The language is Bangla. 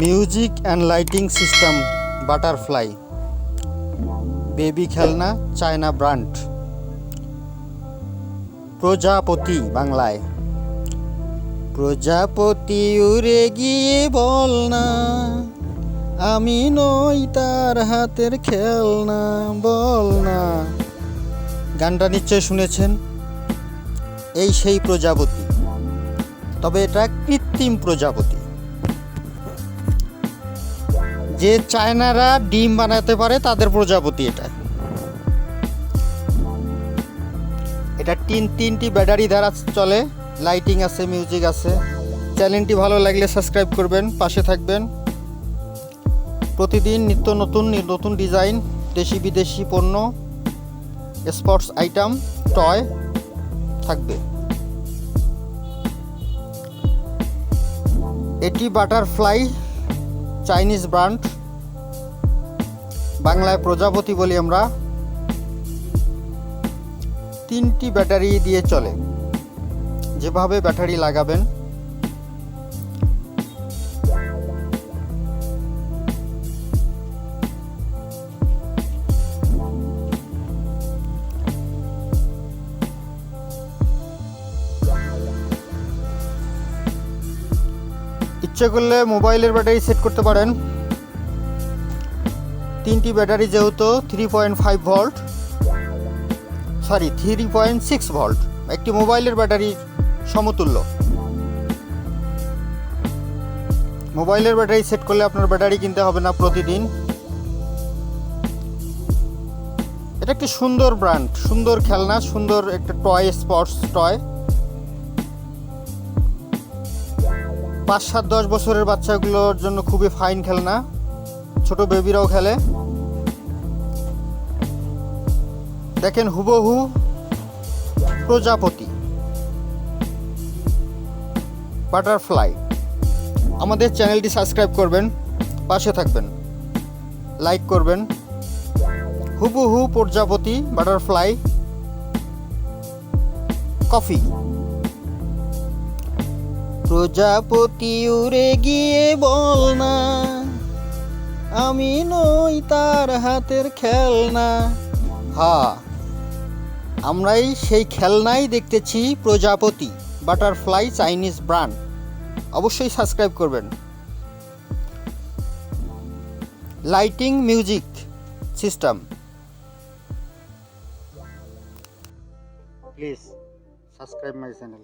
Music and lighting system butterfly, baby খেলনা, চায়না ব্র্যান্ড। প্রজাপতি বাংলায়। প্রজাপতি উড়ে গিয়ে বল না, আমি নই তার হাতের খেলনা, বল না। গানটা নিশ্চয় শুনেছেন। এই সেই প্রজাপতি, তবে এটা কৃত্রিম প্রজাপতি। যে চায়নারা ডিম বানাতে পারে তাদের প্রজাপতি এটা। এটা তিনটি ব্যাটারি দ্বারা চলে, লাইটিং আছে, মিউজিক আছে। চ্যানেলটি ভালো লাগলে সাবস্ক্রাইব করবেন, পাশে থাকবেন। প্রতিদিন নিত্য নতুন ডিজাইন, দেশি বিদেশি পণ্য, স্পোর্টস আইটেম, টয় থাকবে। এটি বাটারফ্লাই, চাইনিজ ব্র্যান্ড, বাংলায় প্রজাপতি বলি আমরা। 3টি ব্যাটারি দিয়ে চলে। যেভাবে ব্যাটারি লাগাবেন ইচ্ছে করলে মোবাইলের ব্যাটারি সেট করতে পারেন। 3টি ব্যাটারি যেহেতু 3.5 ভোল্ট, 3.6 ভোল্ট, একটি মোবাইলের ব্যাটারির সমতুল্য। মোবাইলের ব্যাটারি সেট করলে আপনার ব্যাটারি কিনতে হবে না প্রতিদিন। এটা একটি সুন্দর ব্র্যান্ড, সুন্দর খেলনা, সুন্দর একটা টয়, স্পোর্টস টয়। 5, 7, 10 বছরের বাচ্চাগুলোর জন্য খুবই ফাইন খেলনা, ছোট বেবিরাও খেলে। দেখেন হুবহু প্রজাপতি, বাটারফ্লাই। আমাদের চ্যানেলটি সাবস্ক্রাইব করবেন, পাশে থাকবেন, লাইক করবেন। হুবহু প্রজাপতি, বাটারফ্লাই, কফি। প্রজাপতি উড়ে গিয়ে বল না, আমি নই তার হাতের খেলনা। হ্যাঁ, আমরাই সেই খেলনাই দেখতেছি, প্রজাপতি, বাটারফ্লাই, চাইনিজ ব্র্যান্ড। অবশ্যই সাবস্ক্রাইব করবেন। Lighting, music system. Please subscribe my channel.